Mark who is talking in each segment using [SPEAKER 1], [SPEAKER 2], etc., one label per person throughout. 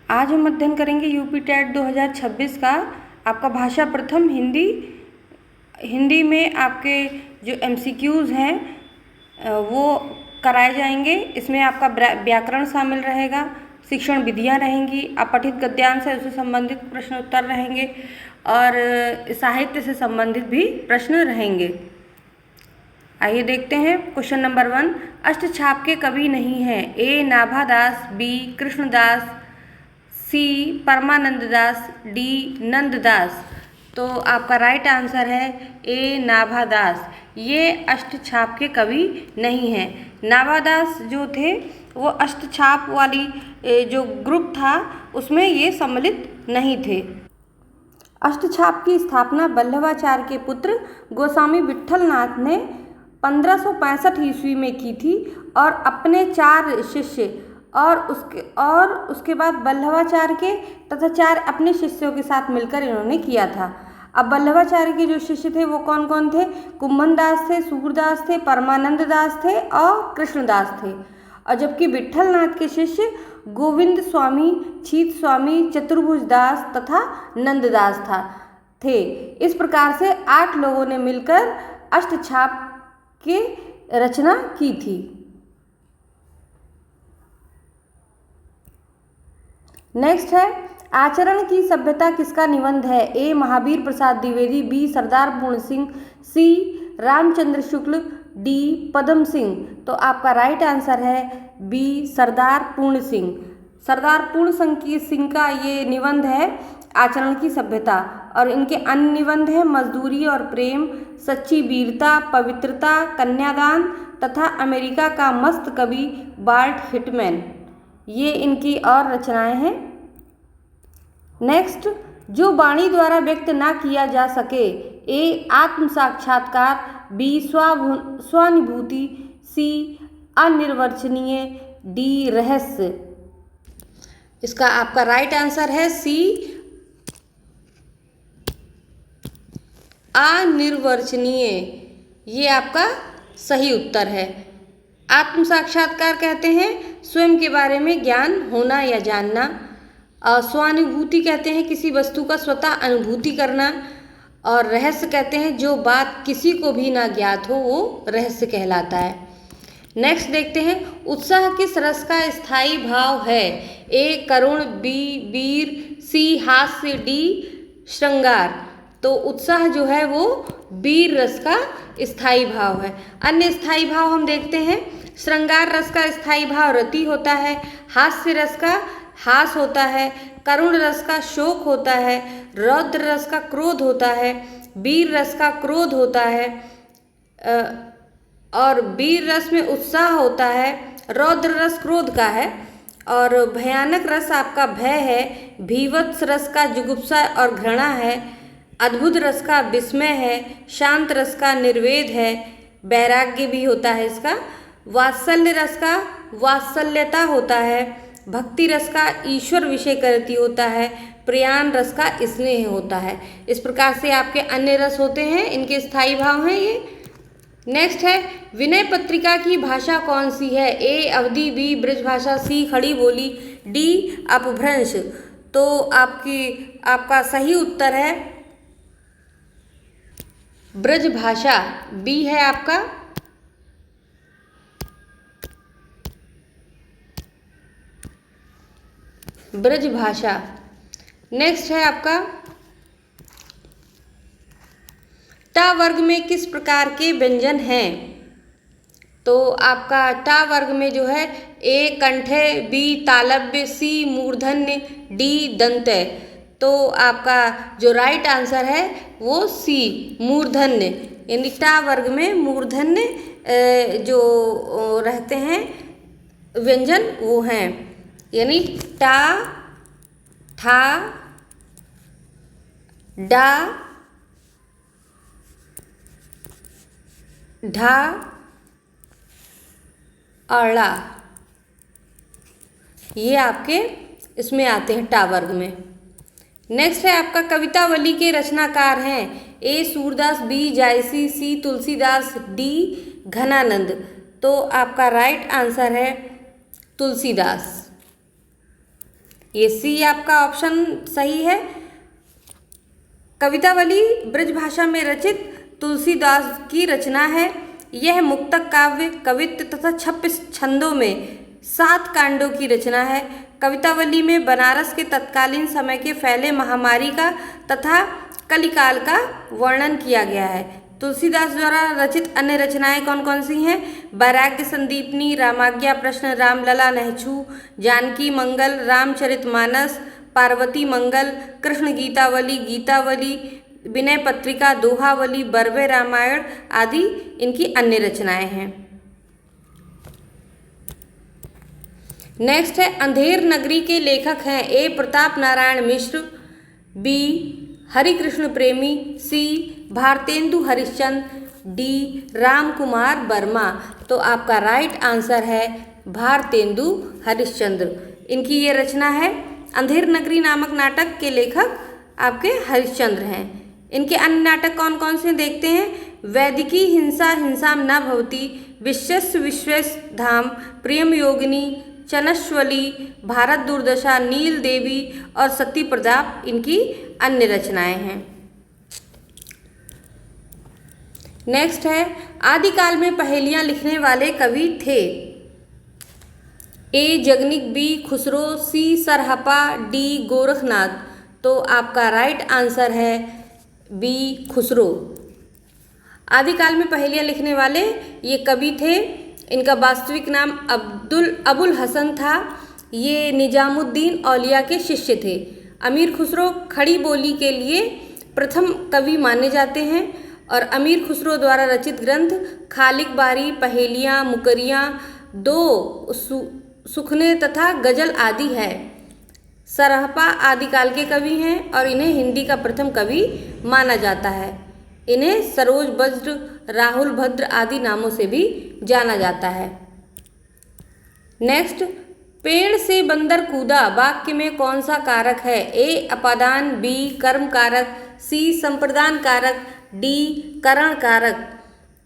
[SPEAKER 1] आज हम अध्ययन करेंगे यूपी टेट 2026 का आपका भाषा प्रथम हिंदी में आपके जो एमसीक्यूज़ हैं वो कराए जाएंगे। इसमें आपका व्याकरण शामिल रहेगा, शिक्षण विधियाँ रहेंगी, अपठित गद्यांश है उससे संबंधित प्रश्न उत्तर रहेंगे और साहित्य से संबंधित भी प्रश्न रहेंगे। आइए देखते हैं क्वेश्चन नंबर 1। अष्टछाप के कवि नहीं हैं। ए नाभादास, बी कृष्णदास, सी परमानंददास, डी नंददास। तो आपका राइट आंसर है ए नाभादास। ये अष्टछाप के कवि नहीं हैं। नाभादास जो थे वो अष्टछाप वाली जो ग्रुप था उसमें ये सम्मिलित नहीं थे। अष्टछाप की स्थापना वल्लभाचार्य के पुत्र गोस्वामी विट्ठलनाथ ने 1565 ईस्वी में की थी और अपने 4 शिष्य और उसके बाद वल्लभाचार्य के तथा 4 अपने शिष्यों के साथ मिलकर इन्होंने किया था। अब वल्लभाचार्य के जो शिष्य थे वो कौन कौन थे? कुंभनदास थे, सूरदास थे, परमानंद दास थे और कृष्णदास थे। और जबकि विट्ठलनाथ के शिष्य गोविंद स्वामी, छीत स्वामी, चतुर्भुज दास तथा नंददास थे। इस प्रकार से 8 लोगों ने मिलकर अष्टछाप की रचना की थी। नेक्स्ट है आचरण की सभ्यता किसका निबंध है? ए महावीर प्रसाद द्विवेदी, बी सरदार पूर्ण सिंह, सी रामचंद्र शुक्ल, डी पदम सिंह। तो आपका राइट आंसर है बी सरदार पूर्ण सिंह। सरदार पूर्ण सिंह का ये निबंध है आचरण की सभ्यता। और इनके अन्य निबंध हैं मजदूरी और प्रेम, सच्ची वीरता, पवित्रता, कन्यादान तथा अमेरिका का मस्त कवि वाल्ट हिटमैन। ये इनकी और रचनाएं हैं। नेक्स्ट, जो वाणी द्वारा व्यक्त ना किया जा सके। ए आत्म साक्षात्कार, बी स्वानुभूति, सी अनिर्वचनीय, डी रहस्य। इसका आपका राइट आंसर है सी अनिर्वचनीय। ये आपका सही उत्तर है। आत्म साक्षात्कार कहते हैं स्वयं के बारे में ज्ञान होना या जानना। स्वानुभूति कहते हैं किसी वस्तु का स्वतः अनुभूति करना। और रहस्य कहते हैं जो बात किसी को भी ना ज्ञात हो वो रहस्य कहलाता है। नेक्स्ट देखते हैं उत्साह किस रस का स्थायी भाव है? ए करुण, बी वीर, सी हास्य, डी श्रृंगार। तो उत्साह जो है वो वीर रस का स्थायी भाव है। अन्य स्थायी भाव हम देखते हैं श्रृंगार रस का स्थायी भाव रति होता है, हास्य रस का हास होता है, करुण रस का शोक होता है, रौद्र रस का क्रोध होता है, वीर रस का क्रोध होता है और वीर रस में उत्साह होता है, रौद्र रस क्रोध का है और भयानक रस आपका भय है, भीभत्स रस का जुगुप्सा और घृणा है, अद्भुत रस का विस्मय है, शांत रस का निर्वेद है, वैराग्य भी होता है इसका, वात्सल्य रस का वात्सल्यता होता है, भक्ति रस का ईश्वर विषय करती होता है, प्रियान रस का स्नेह होता है। इस प्रकार से आपके अन्य रस होते हैं, इनके स्थायी भाव हैं ये। नेक्स्ट है विनय पत्रिका की भाषा कौन सी है? ए अवधी, बी ब्रजभाषा, सी खड़ी बोली, डी अपभ्रंश। तो आपका सही उत्तर है ब्रजभाषा, बी है आपका। ब्रजभाषा। नेक्स्ट है आपका टा वर्ग में किस प्रकार के व्यंजन हैं? तो आपका टा वर्ग में जो है ए कंठय, बी तालव्य, सी मूर्धन्य, डी दंतय। तो आपका जो राइट आंसर है वो सी मूर्धन्य। यानी टा वर्ग में मूर्धन्य जो रहते हैं व्यंजन वो हैं, यानी टा, था, डा, ढा, अड़ा। ये आपके इसमें आते हैं टा वर्ग में। नेक्स्ट है आपका कवितावली के रचनाकार हैं। ए सूरदास, बी जायसी, सी तुलसीदास, डी घनानंद। तो आपका राइट आंसर है तुलसीदास। ये सी आपका ऑप्शन सही है। कवितावली ब्रजभाषा में रचित तुलसीदास की रचना है। यह मुक्तक काव्य, कवित्व तथा 26 छंदों में 7 कांडों की रचना है। कवितावली में बनारस के तत्कालीन समय के फैले महामारी का तथा कलिकाल का वर्णन किया गया है। तुलसीदास द्वारा रचित अन्य रचनाएं कौन कौन सी हैं? वैराग्य संदीपनी, रामाज्ञा प्रश्न, रामलला नहछू, जानकी मंगल, रामचरितमानस, पार्वती मंगल, कृष्ण गीतावली, गीतावली, विनय पत्रिका, दोहावली, बरवे रामायण आदि इनकी अन्य रचनाएं हैं। नेक्स्ट है अंधेर नगरी के लेखक हैं ए प्रताप नारायण मिश्र, बी हरिकृष्ण प्रेमी, सी भारतेंदु हरिश्चंद्र, डी राम कुमार वर्मा। तो आपका राइट आंसर है भारतेंदु हरिश्चंद्र। इनकी ये रचना है। अंधेर नगरी नामक नाटक के लेखक आपके हरिश्चंद्र हैं। इनके अन्य नाटक कौन कौन से देखते हैं? वैदिकी हिंसा हिंसाम न भवति, विश्वस्य विश्वेश धाम, प्रेम योगिनी, चनश्वली, भारत दुर्दशा, नील देवी और सती प्रताप इनकी अन्य रचनाएं हैं। नेक्स्ट है आदिकाल में पहेलियां लिखने वाले कवि थे। ए जगनिक, बी खुसरो, सी सरहपा, डी गोरखनाथ। तो आपका राइट आंसर है बी खुसरो। आदिकाल में पहेलियां लिखने वाले ये कवि थे। इनका वास्तविक नाम अबुल हसन था। ये निजामुद्दीन औलिया के शिष्य थे। अमीर खुसरो खड़ी बोली के लिए प्रथम कवि माने जाते हैं और अमीर खुसरो द्वारा रचित ग्रंथ खालिक बारी, पहेलियाँ, मुकरियाँ, दो सुखने तथा गजल आदि है। सरहपा आदिकाल के कवि हैं और इन्हें हिंदी का प्रथम कवि माना जाता है। इन्हें सरोज वज्र, राहुल भद्र आदि नामों से भी जाना जाता है। नेक्स्ट, पेड़ से बंदर कूदा वाक्य में कौन सा कारक है? ए अपादान, बी कर्म कारक, सी संप्रदान कारक, डी करण कारक।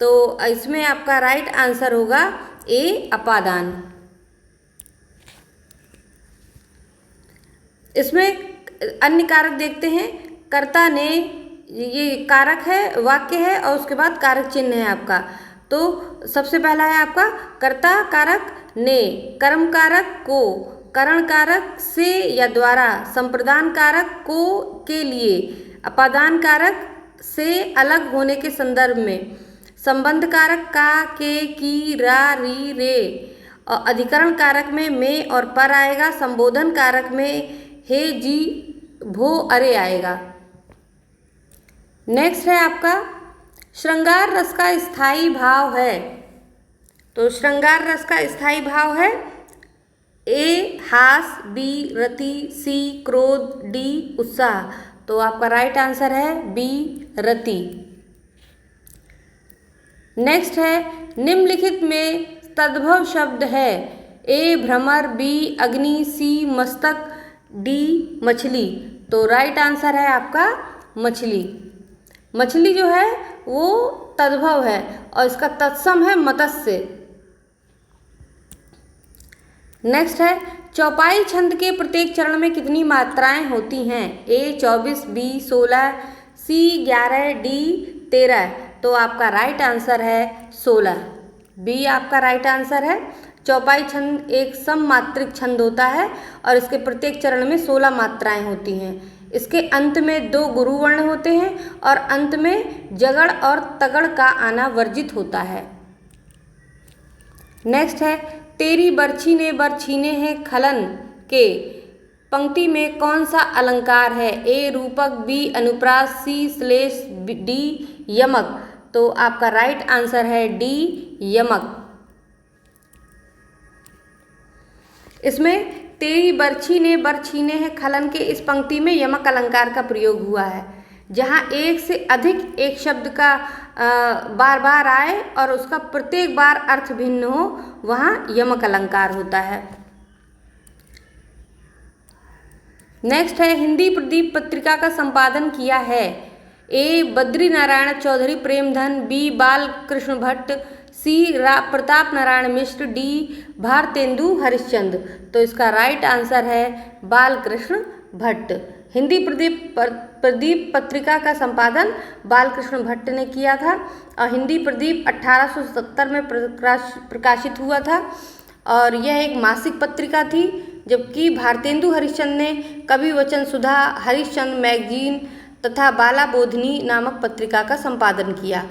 [SPEAKER 1] तो इसमें आपका राइट आंसर होगा ए अपादान। इसमें अन्य कारक देखते हैं। कर्ता ने, ये कारक है, वाक्य है और उसके बाद कारक चिन्ह है आपका। तो सबसे पहला है आपका कर्ता कारक ने, कर्म कारक को, करण कारक से या द्वारा, संप्रदान कारक को के लिए, अपादान कारक से अलग होने के संदर्भ में, संबंध कारक का, के, की, रा, री, रे, और अधिकरण कारक में और पर आएगा। संबोधन कारक में हे, जी, भो, अरे आएगा। नेक्स्ट है आपका श्रृंगार रस का स्थायी भाव है। तो श्रृंगार रस का स्थायी भाव है ए हास, बी रति, सी क्रोध, डी उत्साह। तो आपका राइट आंसर है बी रति। नेक्स्ट है निम्नलिखित में तद्भव शब्द है। ए भ्रमर, बी अग्नि, सी मस्तक, डी मछली। तो राइट आंसर है आपका मछली। मछली जो है वो तद्भव है और इसका तत्सम है मत्स्य। नेक्स्ट है चौपाई छंद के प्रत्येक चरण में कितनी मात्राएं होती हैं? ए 24, बी 16, सी 11, डी 13। तो आपका राइट आंसर है 16। बी आपका राइट आंसर है। चौपाई छंद एक सममात्रिक छंद होता है और इसके प्रत्येक चरण में 16 मात्राएं होती हैं। इसके अंत में 2 गुरु वर्ण होते हैं और अंत में जगड़ और तगड़ का आना वर्जित होता है। नेक्स्ट है तेरी बरछी ने बरछीने हैं खलन के पंक्ति में कौन सा अलंकार है? ए रूपक, बी अनुप्रास, सी श्लेष, डी यमक। तो आपका राइट आंसर है डी यमक। इसमें तेरी बरछी ने बरछीने हैं खलन के इस पंक्ति में यमक अलंकार का प्रयोग हुआ है। जहाँ एक से अधिक एक शब्द का बार बार आए और उसका प्रत्येक बार अर्थ भिन्न हो, वहाँ यमक अलंकार होता है। नेक्स्ट है हिंदी प्रदीप पत्रिका का संपादन किया है। ए बद्री नारायण चौधरी प्रेमधन, बी बाल कृष्ण भट्ट, प्रताप नारायण मिश्र, डी भारतेंदु हरिश्चंद्र। तो इसका राइट आंसर है बालकृष्ण भट्ट। हिंदी प्रदीप पत्रिका का संपादन बालकृष्ण भट्ट ने किया था और हिंदी प्रदीप 1870 में प्रकाशित हुआ था और यह एक मासिक पत्रिका थी, जबकि भारतेंदु हरिश्चंद्र ने कवि वचन सुधा, हरिश्चंद्र मैगजीन तथा बाला बोधिनी नामक पत्रिका का संपादन किया।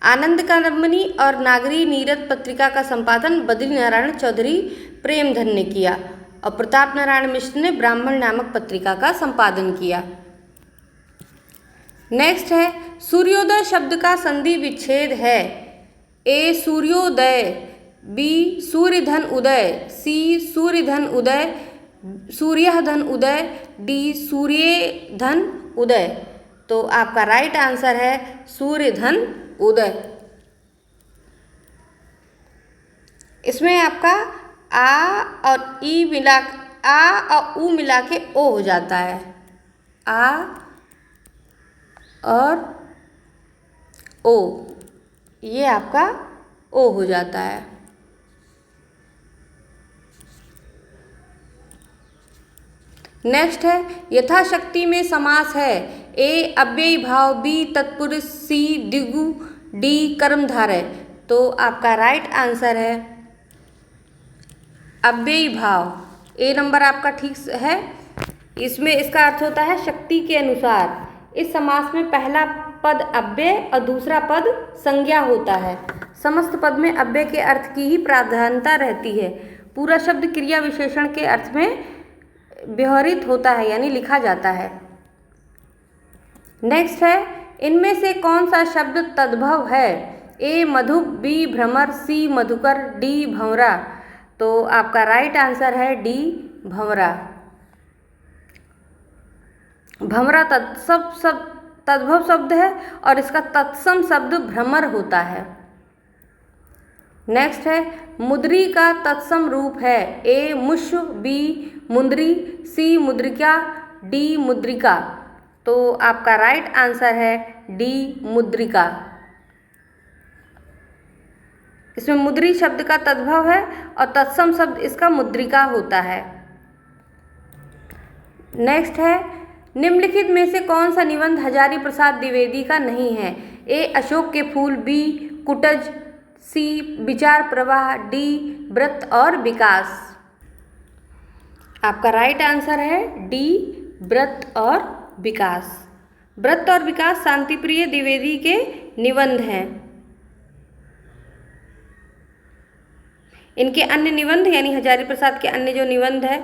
[SPEAKER 1] आनंद कादंबनी और नागरी नीरद पत्रिका का संपादन बद्रीनारायण चौधरी प्रेमधन ने किया और प्रताप नारायण मिश्र ने ब्राह्मण नामक पत्रिका का संपादन किया। नेक्स्ट है सूर्योदय शब्द का संधि विच्छेद है। ए सूर्योदय, बी सूर्य धन उदय, सी सूर्य धन उदय, सूर्य धन उदय, डी सूर्य धन उदय। तो आपका राइट आंसर है सूर्य धन उदय। इसमें आपका आ और ई मिला, आ और ऊ मिला के ओ हो जाता है। आ और ओ, ये आपका ओ हो जाता है। नेक्स्ट है यथाशक्ति में समास है। ए अव्ययी भाव, बी तत्पुरुष, सी द्विगु, डी कर्मधारय। तो आपका राइट आंसर है अव्ययी भाव। ए नंबर आपका ठीक है। इसमें इसका अर्थ होता है शक्ति के अनुसार। इस समास में पहला पद अव्यय और दूसरा पद संज्ञा होता है। समस्त पद में अव्यय के अर्थ की ही प्राधान्यता रहती है। पूरा शब्द क्रिया विशेषण के अर्थ में व्यवहृत होता है, यानी लिखा जाता है। नेक्स्ट है इनमें से कौन सा शब्द तद्भव है। ए मधुप, बी भ्रमर, सी मधुकर, डी भंवरा। तो आपका राइट आंसर है डी भंवरा। भंवरा तद्भव शब्द है और इसका तत्सम शब्द भ्रमर होता है। नेक्स्ट है मुद्री का तत्सम रूप है। ए मुष्य, बी मुंद्री, सी मुद्रिका, डी मुद्रिका। तो आपका राइट आंसर है डी मुद्रिका। इसमें मुद्री शब्द का तद्भव है और तत्सम शब्द इसका मुद्रिका होता है। नेक्स्ट है निम्नलिखित में से कौन सा निबंध हजारी प्रसाद द्विवेदी का नहीं है। ए अशोक के फूल, बी कुटज, सी विचार प्रवाह, डी व्रत और विकास। आपका राइट आंसर है डी व्रत और विकास। व्रत और विकास शांतिप्रिय द्विवेदी के निबंध हैं। इनके अन्य निबंध यानी हजारी प्रसाद के अन्य जो निबंध है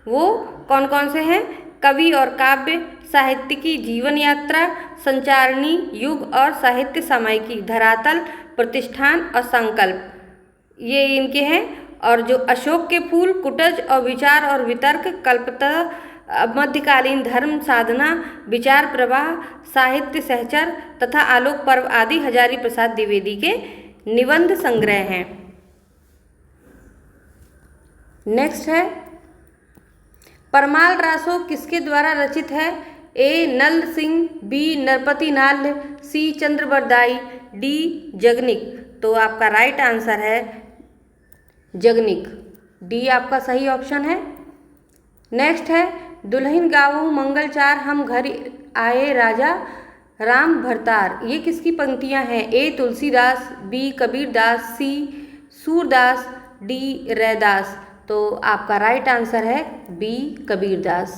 [SPEAKER 1] वो कौन कौन से हैं। कवि और काव्य, साहित्यिकी, जीवन यात्रा, संचारणी, युग और साहित्य सामयिकी, धरातल, प्रतिष्ठान और संकल्प, ये इनके हैं। और जो अशोक के फूल, कुटज और विचार और वितर्क, कल्पतः, मध्यकालीन धर्म साधना, विचार प्रवाह, साहित्य सहचर तथा आलोक पर्व आदि हजारी प्रसाद द्विवेदी के निबंध संग्रह हैं। नेक्स्ट है परमाल रासो किसके द्वारा रचित है। ए नल सिंह, बी नरपति नाल्य, सी चंद्रबरदाई, डी जगनिक। तो आपका राइट आंसर है जगनिक। डी आपका सही ऑप्शन है। नेक्स्ट है दुल्हन गावों मंगलचार हम घर आए राजा राम भरतार। ये किसकी पंक्तियां हैं। ए तुलसीदास, बी कबीरदास, सी सूरदास, डी रैदास। तो आपका राइट आंसर है बी कबीरदास।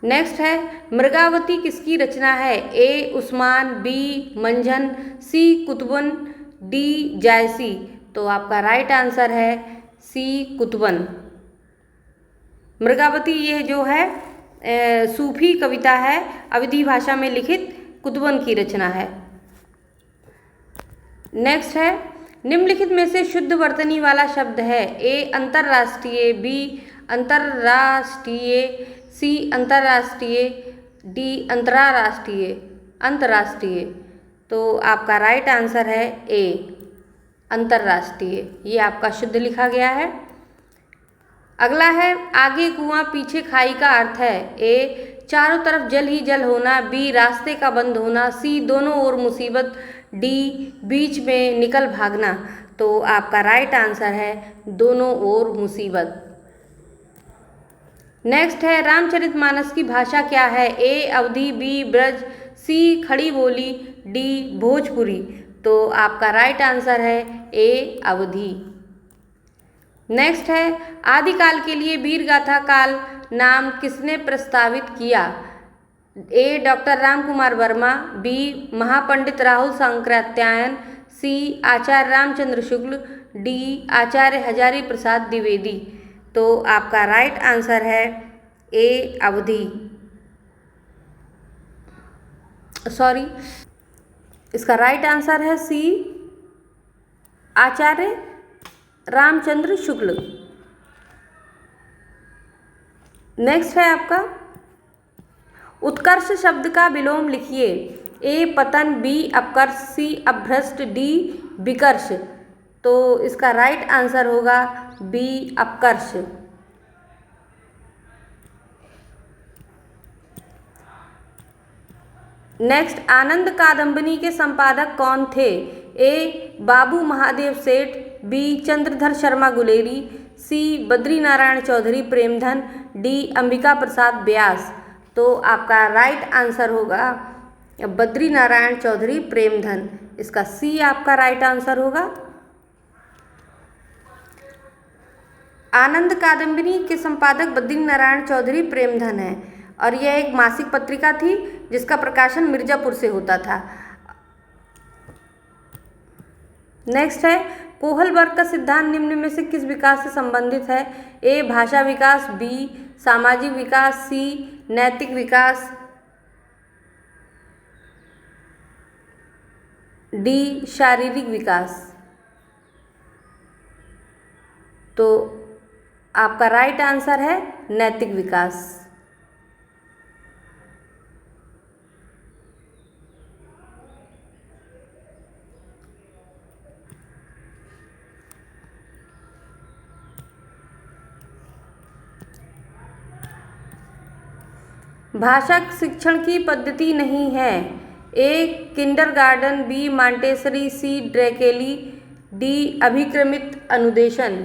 [SPEAKER 1] नेक्स्ट है मृगावती किसकी रचना है। ए उस्मान, बी मंझन, सी कुतुबन, डी जायसी। तो आपका राइट आंसर है सी कुतुबन। मृगावती ये जो है सूफी कविता है, अवधी भाषा में लिखित कुतुबन की रचना है। नेक्स्ट है निम्नलिखित में से शुद्ध वर्तनी वाला शब्द है। ए अंतर्राष्ट्रीय, बी अंतर्राष्ट्रीय, सी अंतर्राष्ट्रीय, डी अंतर्राष्ट्रीय, अंतर्राष्ट्रीय। तो आपका राइट आंसर है ए अंतर्राष्ट्रीय। ये आपका शुद्ध लिखा गया है। अगला है आगे कुआं पीछे खाई का अर्थ है ए चारों तरफ जल ही जल होना, बी रास्ते का बंद होना, सी दोनों ओर मुसीबत, डी बीच में निकल भागना। तो आपका राइट आंसर है दोनों ओर मुसीबत। नेक्स्ट है रामचरितमानस की भाषा क्या है, ए अवधी, बी ब्रज, सी खड़ी बोली, डी भोजपुरी। तो आपका राइट आंसर है ए अवधी। नेक्स्ट है आदिकाल के लिए वीर गाथा काल नाम किसने प्रस्तावित किया, ए डॉक्टर राम कुमार वर्मा, बी महापंडित राहुल सांकृत्यायन, सी आचार्य रामचंद्र शुक्ल, डी आचार्य हजारी प्रसाद द्विवेदी। तो आपका राइट आंसर है ए अवधी, सॉरी, इसका राइट आंसर है सी आचार्य रामचंद्र शुक्ल। नेक्स्ट है आपका उत्कर्ष शब्द का विलोम लिखिए, ए पतन, बी अपकर्ष, सी अपभ्रष्ट, डी विकर्ष। तो इसका राइट आंसर होगा बी अपकर्ष। नेक्स्ट आनंद कादंबनी के संपादक कौन थे, ए बाबू महादेव सेठ, बी चंद्रधर शर्मा गुलेरी, सी बद्री नारायण चौधरी प्रेमधन, डी अंबिका प्रसाद व्यास। तो आपका राइट आंसर होगा बद्री नारायण चौधरी प्रेमधन, इसका सी आपका राइट आंसर होगा। आनंद कादंबनी के संपादक बद्री नारायण चौधरी प्रेमधन है और यह एक मासिक पत्रिका थी जिसका प्रकाशन मिर्जापुर से होता था। नेक्स्ट है कोहलबर्ग का सिद्धांत निम्न में से किस विकास से संबंधित है, ए भाषा विकास, बी सामाजिक विकास, सी नैतिक विकास, डी शारीरिक विकास। तो आपका राइट आंसर है नैतिक विकास। भाषा शिक्षण की पद्धति नहीं है, ए किंडरगार्टन, बी मॉन्टेसरी, सी ड्रैकेली, डी अभिक्रमित अनुदेशन।